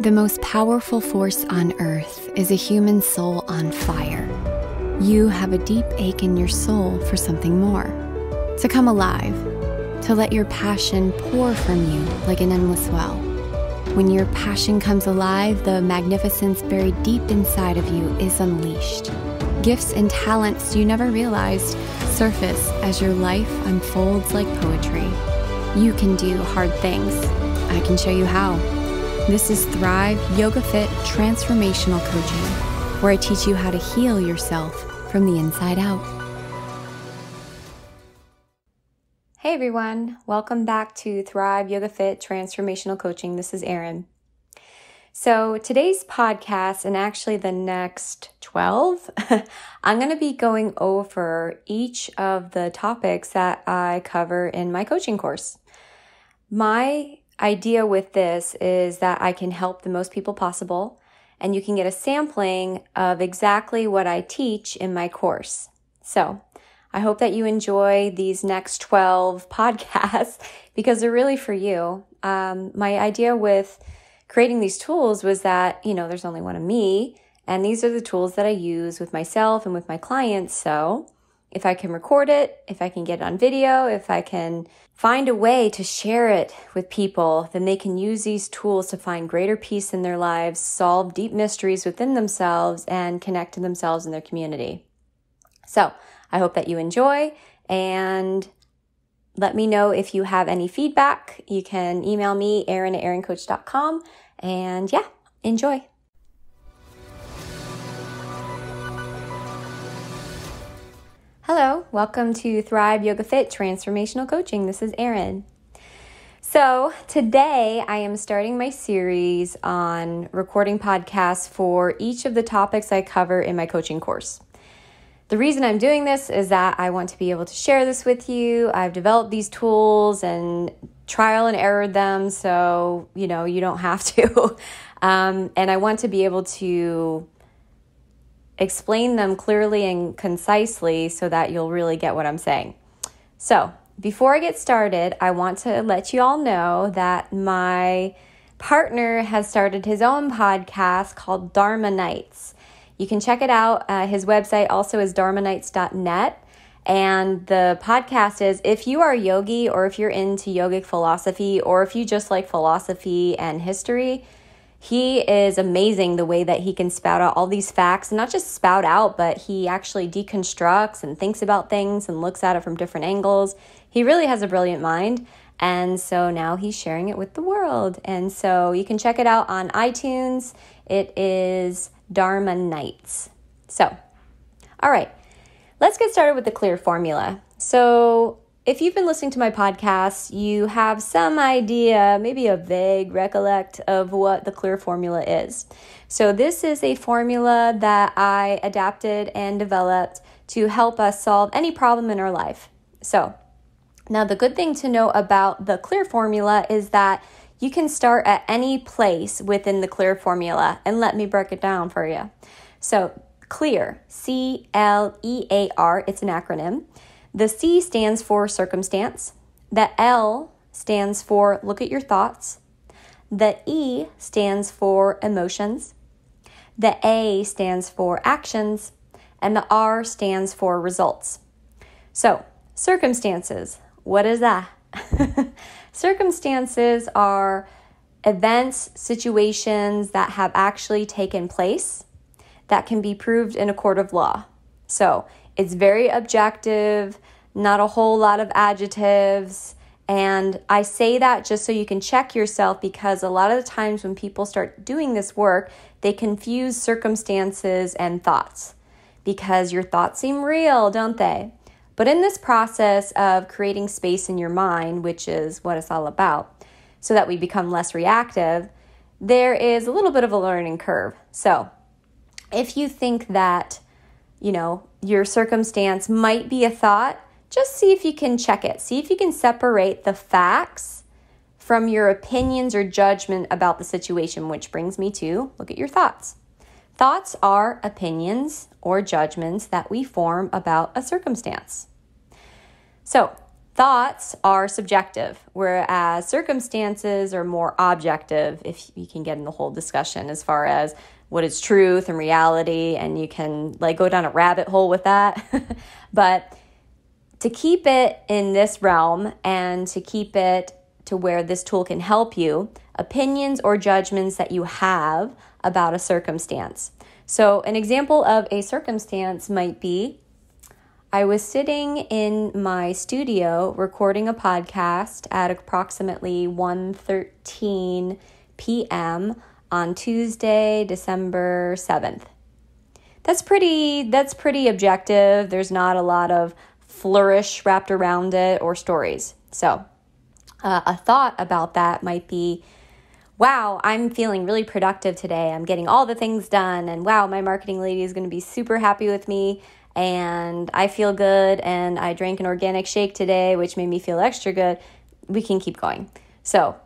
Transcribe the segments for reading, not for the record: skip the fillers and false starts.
The most powerful force on earth is a human soul on fire. You have a deep ache in your soul for something more, to come alive, to let your passion pour from you like an endless well. When your passion comes alive, the magnificence buried deep inside of you is unleashed. Gifts and talents you never realized surface as your life unfolds like poetry. You can do hard things. I can show you how. This is Thrive Yoga Fit Transformational Coaching, where I teach you how to heal yourself from the inside out. Hey everyone, welcome back to Thrive Yoga Fit Transformational Coaching. This is Erin. So today's podcast, and actually the next 12, I'm going to be going over each of the topics that I cover in my coaching course. My idea with this is that I can help the most people possible, and you can get a sampling of exactly what I teach in my course. So I hope that you enjoy these next 12 podcasts because they're really for you. My idea with creating these tools was that, there's only one of me, and these are the tools that I use with myself and with my clients. So if I can record it, if I can get it on video, if I can find a way to share it with people, then they can use these tools to find greater peace in their lives, solve deep mysteries within themselves, and connect to themselves and their community. So I hope that you enjoy, and let me know if you have any feedback. You can email me, Erin at erincoach.com, and enjoy. Hello, welcome to Thrive Yoga Fit Transformational Coaching. This is Erin. So today I am starting my series on recording podcasts for each of the topics I cover in my coaching course. The reason I'm doing this is that I want to be able to share this with you. I've developed these tools and trial and errored them, so you don't have to. And I want to be able to explain them clearly and concisely so that you'll really get what I'm saying. So before I get started, I want to let you all know that my partner has started his own podcast called Dharma Nights. You can check it out. His website also is dharmanights.net. And the podcast is, if you are a yogi, or if you're into yogic philosophy, or if you just like philosophy and history, he is amazing the way that he can spout out all these facts, and not just spout out, but he actually deconstructs and thinks about things and looks at it from different angles. He really has a brilliant mind. And so now he's sharing it with the world. And so you can check it out on iTunes. It is Dharma Nights. So, all right, let's get started with the clear formula. So if you've been listening to my podcast, you have some idea, maybe a vague recollect of what the clear formula is. So this is a formula that I adapted and developed to help us solve any problem in our life. So now the good thing to know about the clear formula is that you can start at any place within the clear formula, and let me break it down for you. So clear, C-L-E-A-R, it's an acronym. The C stands for circumstance. The L stands for look at your thoughts. The E stands for emotions. The A stands for actions. And the R stands for results. So circumstances, what is that? Circumstances are events, situations that have actually taken place that can be proved in a court of law. So it's very objective, not a whole lot of adjectives. And I say that just so you can check yourself, because a lot of the times when people start doing this work, they confuse circumstances and thoughts, because your thoughts seem real, don't they? But in this process of creating space in your mind, which is what it's all about, so that we become less reactive, there is a little bit of a learning curve. So if you think that, your circumstance might be a thought, just see if you can check it. See if you can separate the facts from your opinions or judgment about the situation, which brings me to look at your thoughts. Thoughts are opinions or judgments that we form about a circumstance. So thoughts are subjective, whereas circumstances are more objective, if you can get in the whole discussion as far as what is truth and reality, and you can like go down a rabbit hole with that. But to keep it in this realm and to keep it to where this tool can help you, opinions or judgments that you have about a circumstance. So an example of a circumstance might be, I was sitting in my studio recording a podcast at approximately 1:13 p.m. on Tuesday, December 7th. That's pretty objective. There's not a lot of flourish wrapped around it or stories. So a thought about that might be, wow, I'm feeling really productive today. I'm getting all the things done. And wow, my marketing lady is going to be super happy with me. And I feel good, and I drank an organic shake today, which made me feel extra good. We can keep going. So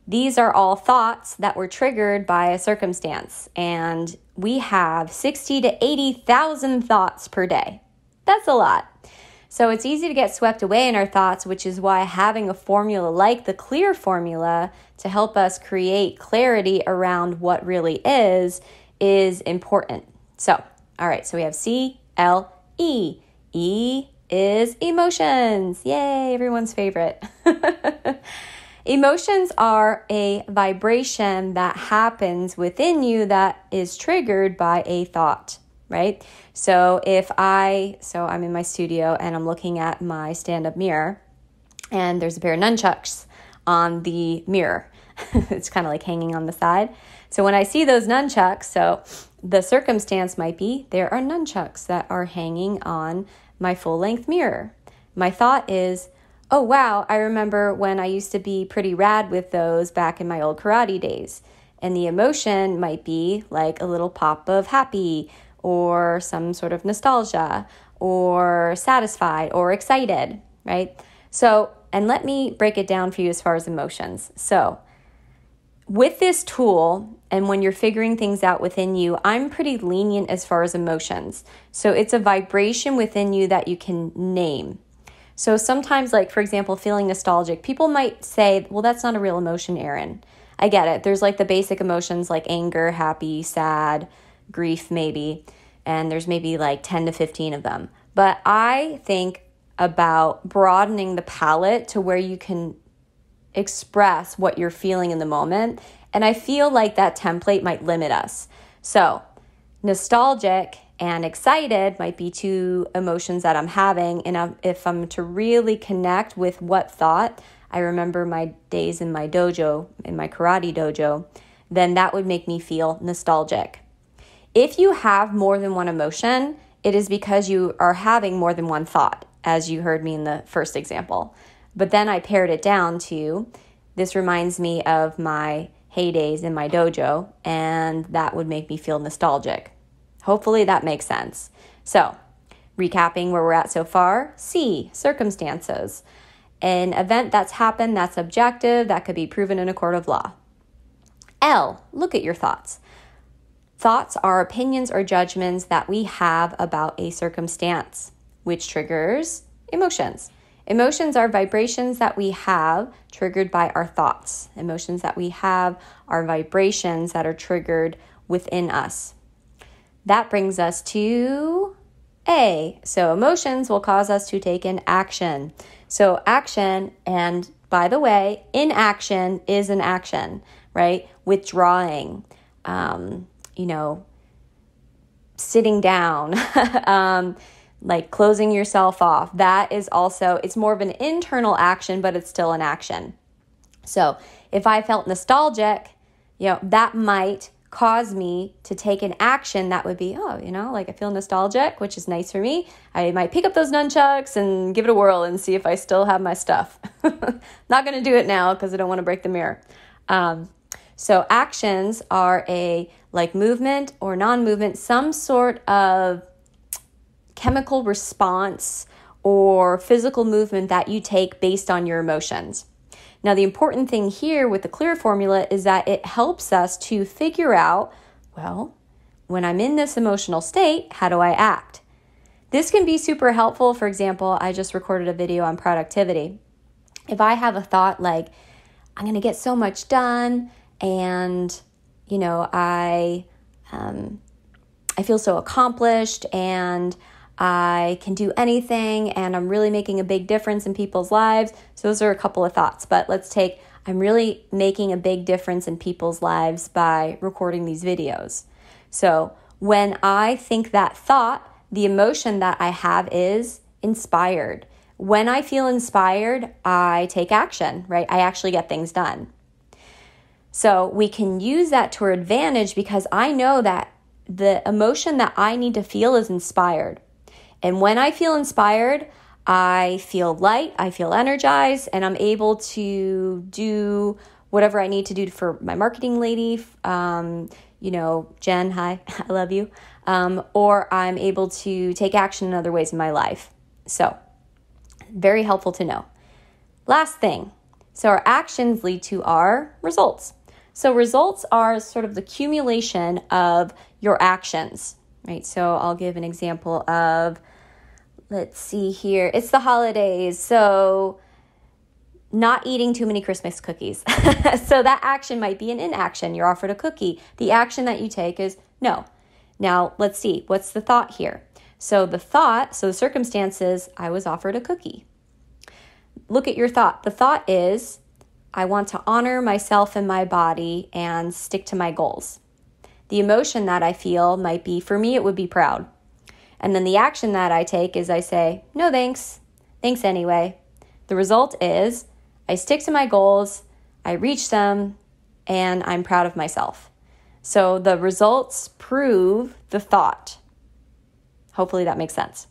these are all thoughts that were triggered by a circumstance, and we have 60 to 80,000 thoughts per day. That's a lot. So it's easy to get swept away in our thoughts, which is why having a formula like the CLEAR formula to help us create clarity around what really is important. So, all right, so we have C-L-E. E is emotions. Yay, everyone's favorite. Emotions are a vibration that happens within you that is triggered by a thought, right? So I'm in my studio and I'm looking at my stand-up mirror, and there's a pair of nunchucks on the mirror. It's kind of like hanging on the side. So when I see those nunchucks, so the circumstance might be there are nunchucks that are hanging on my full-length mirror. My thought is, oh wow, I remember when I used to be pretty rad with those back in my old karate days. And the emotion might be like a little pop of happy, or some sort of nostalgia, or satisfied, or excited, right? So, and let me break it down for you as far as emotions. So, with this tool, and when you're figuring things out within you, I'm pretty lenient as far as emotions. So it's a vibration within you that you can name. So sometimes, like, for example, feeling nostalgic, people might say, well, that's not a real emotion, Erin. I get it. There's like the basic emotions like anger, happy, sad, grief maybe, and there's maybe like 10 to 15 of them. But I think about broadening the palette to where you can express what you're feeling in the moment. And I feel like that template might limit us. So nostalgic and excited might be two emotions that I'm having. And if I'm to really connect with what thought, I remember my days in my dojo, in my karate dojo, then that would make me feel nostalgic. If you have more than one emotion, it is because you are having more than one thought, as you heard me in the first example. But then I pared it down to, this reminds me of my heydays in my dojo, and that would make me feel nostalgic. Hopefully that makes sense. So, recapping where we're at so far, C, circumstances. An event that's happened that's objective, that could be proven in a court of law. L, look at your thoughts. Thoughts are opinions or judgments that we have about a circumstance, which triggers emotions. Emotions are vibrations that we have triggered by our thoughts. Emotions that we have are vibrations that are triggered within us. That brings us to A. So emotions will cause us to take an action. So action, and by the way, inaction is an action, right? Withdrawing, sitting down, like closing yourself off. That is also, it's more of an internal action, but it's still an action. So if I felt nostalgic, that might cause me to take an action that would be, I feel nostalgic, which is nice for me. I might pick up those nunchucks and give it a whirl and see if I still have my stuff. Not going to do it now because I don't want to break the mirror. So actions are a like movement or non-movement, some sort of chemical response or physical movement that you take based on your emotions. Now, the important thing here with the CLEAR formula is that it helps us to figure out, well, when I'm in this emotional state, how do I act? This can be super helpful. For example, I just recorded a video on productivity. If I have a thought like, I'm going to get so much done, and, I feel so accomplished, and I can do anything, and I'm really making a big difference in people's lives. So those are a couple of thoughts, but let's take, I'm really making a big difference in people's lives by recording these videos. So when I think that thought, the emotion that I have is inspired. When I feel inspired, I take action, right? I actually get things done. So we can use that to our advantage because I know that the emotion that I need to feel is inspired. And when I feel inspired, I feel light, I feel energized, and I'm able to do whatever I need to do for my marketing lady. Jen, hi, I love you. Or I'm able to take action in other ways in my life. So, very helpful to know. Last thing. So our actions lead to our results. So results are sort of the accumulation of your actions, right? So I'll give an example of, let's see here. It's the holidays. So not eating too many Christmas cookies. So that action might be an inaction. You're offered a cookie. The action that you take is no. Now let's see. What's the thought here? So the circumstances, I was offered a cookie. Look at your thought. The thought is, I want to honor myself and my body and stick to my goals. The emotion that I feel might be, for me, it would be proud. And then the action that I take is I say, no thanks. Thanks anyway. The result is I stick to my goals, I reach them, and I'm proud of myself. So the results prove the thought. Hopefully that makes sense.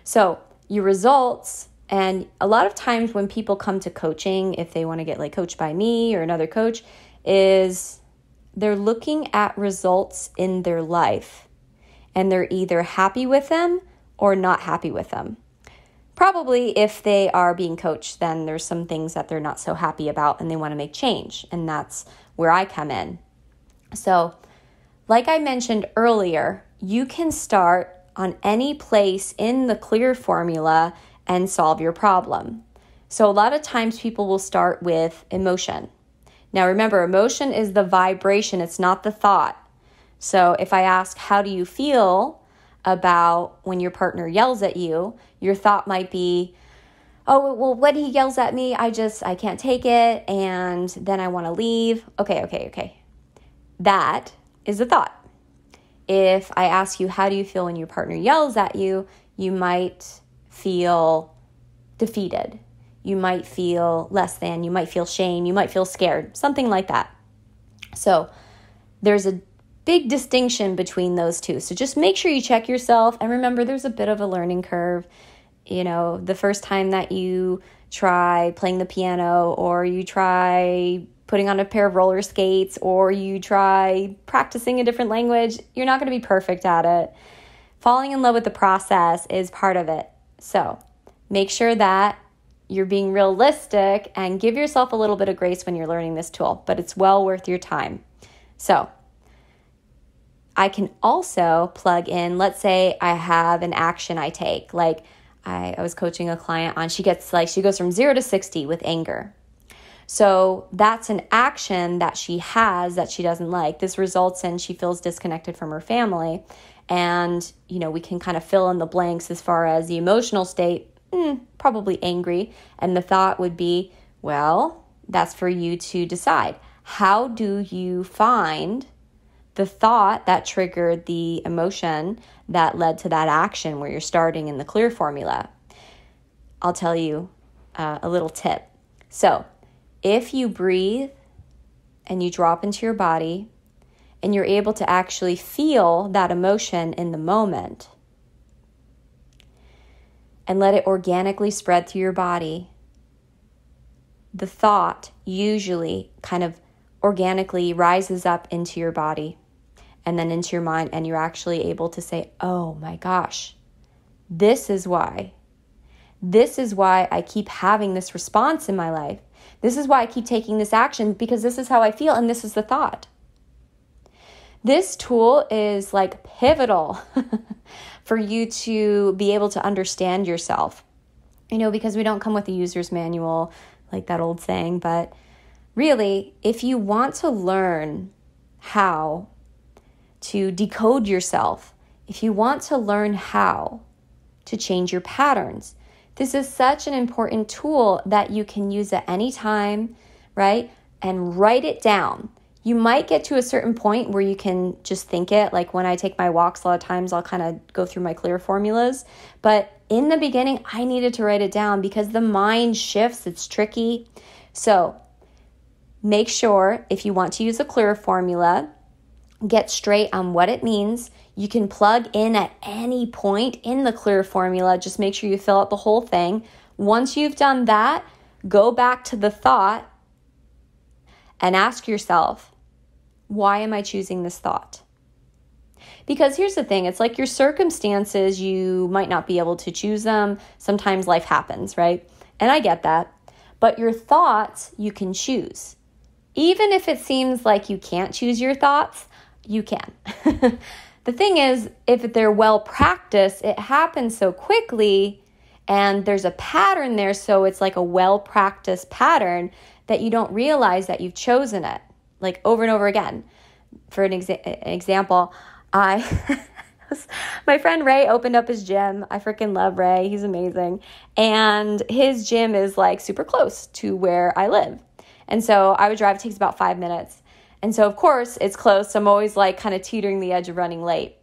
So your results, and a lot of times when people come to coaching, if they want to get coached by me or another coach, is they're looking at results in their life, and they're either happy with them or not happy with them. Probably if they are being coached, then there's some things that they're not so happy about and they want to make change, and that's where I come in. So, like I mentioned earlier, you can start on any place in the CLEAR formula and solve your problem. So a lot of times people will start with emotion. Now remember, emotion is the vibration, it's not the thought. So if I ask, how do you feel about when your partner yells at you, your thought might be, oh, well, when he yells at me, I can't take it, and then I want to leave. Okay. That is a thought. If I ask you, how do you feel when your partner yells at you, you might feel defeated. You might feel less than. You might feel shame. You might feel scared. Something like that. So there's a big distinction between those two. So just make sure you check yourself. And remember, there's a bit of a learning curve. The first time that you try playing the piano, or you try putting on a pair of roller skates, or you try practicing a different language, you're not going to be perfect at it. Falling in love with the process is part of it. So make sure that you're being realistic and give yourself a little bit of grace when you're learning this tool, but it's well worth your time. So I can also plug in, let's say I have an action I take. Like I was coaching a client on, she goes from 0 to 60 with anger. So that's an action that she has that she doesn't like. This results in she feels disconnected from her family. And, we can kind of fill in the blanks as far as the emotional state, probably angry. And the thought would be, well, that's for you to decide. How do you find the thought that triggered the emotion that led to that action where you're starting in the CLEAR formula? I'll tell you a little tip. So if you breathe and you drop into your body and you're able to actually feel that emotion in the moment and let it organically spread through your body, the thought usually kind of organically rises up into your body and then into your mind, and you're actually able to say, oh my gosh, this is why I keep having this response in my life. This is why I keep taking this action, because this is how I feel and this is the thought. This tool is pivotal for you to be able to understand yourself. Because we don't come with a user's manual, like that old saying, but really, if you want to learn how to decode yourself, if you want to learn how to change your patterns, this is such an important tool that you can use at any time, right? And write it down. You might get to a certain point where you can just think it. Like when I take my walks, a lot of times I'll kind of go through my clear formulas. But in the beginning, I needed to write it down because the mind shifts. It's tricky. So make sure if you want to use a clear formula, get straight on what it means. You can plug in at any point in the clear formula. Just make sure you fill out the whole thing. Once you've done that, go back to the thought and ask yourself, why am I choosing this thought? Because here's the thing, it's like your circumstances, you might not be able to choose them. Sometimes life happens, right? And I get that. But your thoughts, you can choose. Even if it seems like you can't choose your thoughts, you can. The thing is, if they're well practiced, it happens so quickly and there's a pattern there, so it's like a well practiced pattern that you don't realize that you've chosen it, like over and over again. For an example, my friend Ray opened up his gym. I freaking love Ray. He's amazing. And his gym is like super close to where I live. And so I would drive, it takes about 5 minutes. And so of course it's close. So I'm always like kind of teetering the edge of running late.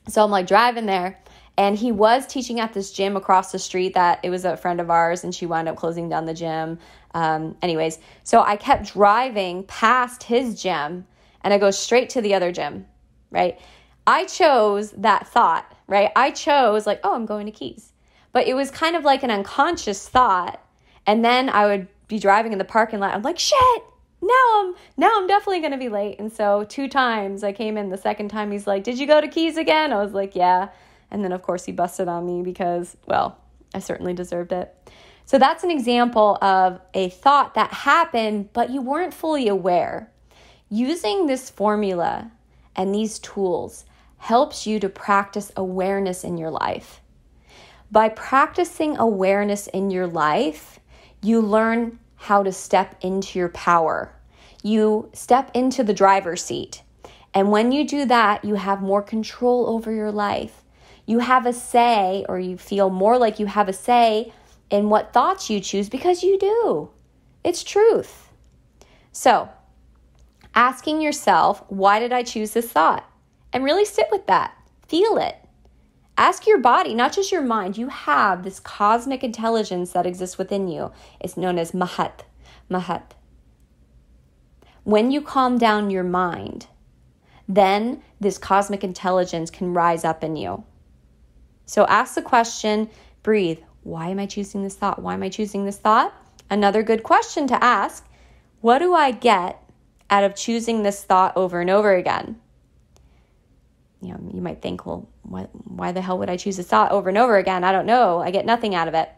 So I'm like driving there, and he was teaching at this gym across the street that it was a friend of ours, and she wound up closing down the gym. Anyways, so I kept driving past his gym and I go straight to the other gym, right? I chose that thought, right? I chose like, oh, I'm going to Keys. But it was kind of like an unconscious thought. And then I would be driving in the parking lot. I'm like, shit, now I'm definitely going to be late. And so 2 times I came in. The second time he's like, did you go to Keys again? I was like, yeah. And then of course he busted on me because, well, I certainly deserved it. So that's an example of a thought that happened, but you weren't fully aware. Using this formula and these tools helps you to practice awareness in your life. By practicing awareness in your life, you learn how to step into your power. You step into the driver's seat. And when you do that, you have more control over your life. You have a say, or you feel more like you have a say in what thoughts you choose, because you do. It's truth. So, asking yourself, why did I choose this thought? And really sit with that. Feel it. Ask your body, not just your mind. You have this cosmic intelligence that exists within you. It's known as Mahat. Mahat. When you calm down your mind, then this cosmic intelligence can rise up in you. So ask the question, breathe. Why am I choosing this thought? Why am I choosing this thought? Another good question to ask, what do I get out of choosing this thought over and over again? You might think, well, why the hell would I choose this thought over and over again? I don't know. I get nothing out of it.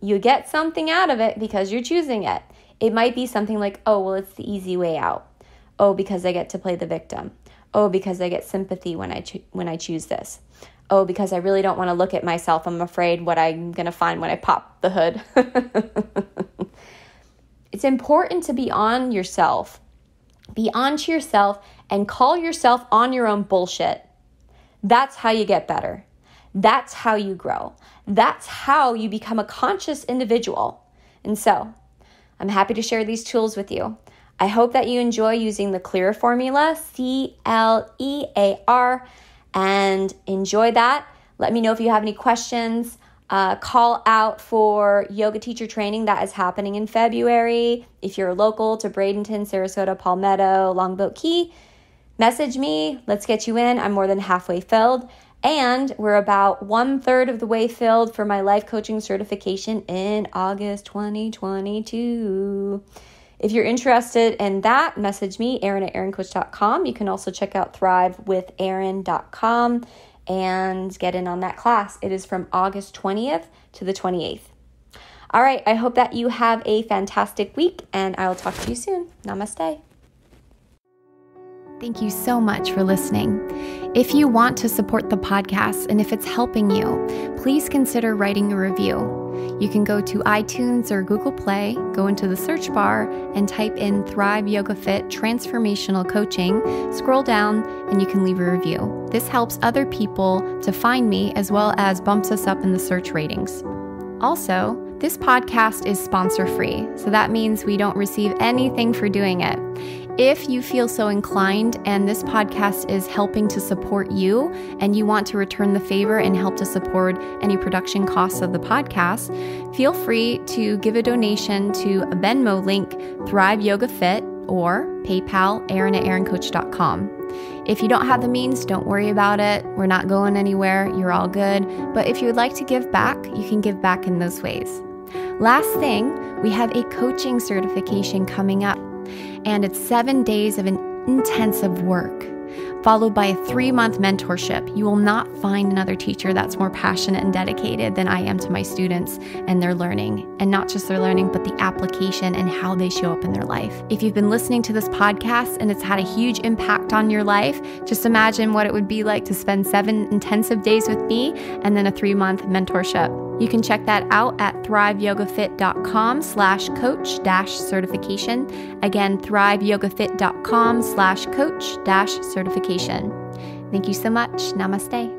You get something out of it because you're choosing it. It might be something like, oh, well, it's the easy way out. Oh, because I get to play the victim. Oh, because I get sympathy when I choose this. Oh, because I really don't want to look at myself. I'm afraid what I'm going to find when I pop the hood. It's important to be on yourself. Be onto yourself and call yourself on your own bullshit. That's how you get better. That's how you grow. That's how you become a conscious individual. And so, I'm happy to share these tools with you. I hope that you enjoy using the CLEAR formula, CLEAR, and enjoy that. Let me know if you have any questions. Call out for yoga teacher training that is happening in February. If you're local to Bradenton, Sarasota, Palmetto, Longboat Key, message me. Let's get you in. I'm more than halfway filled. And we're about 1/3 of the way filled for my life coaching certification in August 2022. If you're interested in that, message me, Erin at erincoach.com. You can also check out thrivewitherin.com and get in on that class. It is from August 20th to the 28th. All right, I hope that you have a fantastic week, and I will talk to you soon. Namaste. Thank you so much for listening. If you want to support the podcast and if it's helping you, please consider writing a review. You can go to iTunes or Google Play, go into the search bar and type in Thrive Yoga Fit Transformational Coaching, scroll down, and you can leave a review. This helps other people to find me as well as bumps us up in the search ratings. Also, this podcast is sponsor-free, so that means we don't receive anything for doing it. If you feel so inclined and this podcast is helping to support you and you want to return the favor and help to support any production costs of the podcast, feel free to give a donation to a Venmo link, Thrive Yoga Fit, or PayPal, Erin@erincoach.com. If you don't have the means, don't worry about it. We're not going anywhere. You're all good. But if you would like to give back, you can give back in those ways. Last thing, we have a coaching certification coming up, and it's 7 days of an intensive work, followed by a 3-month mentorship. You will not find another teacher that's more passionate and dedicated than I am to my students and their learning, and not just their learning, but the application and how they show up in their life. If you've been listening to this podcast and it's had a huge impact on your life, just imagine what it would be like to spend 7 intensive days with me and then a 3-month mentorship. You can check that out at thriveyogafit.com/coach-certification. Again, thriveyogafit.com/coach-certification. Thank you so much. Namaste.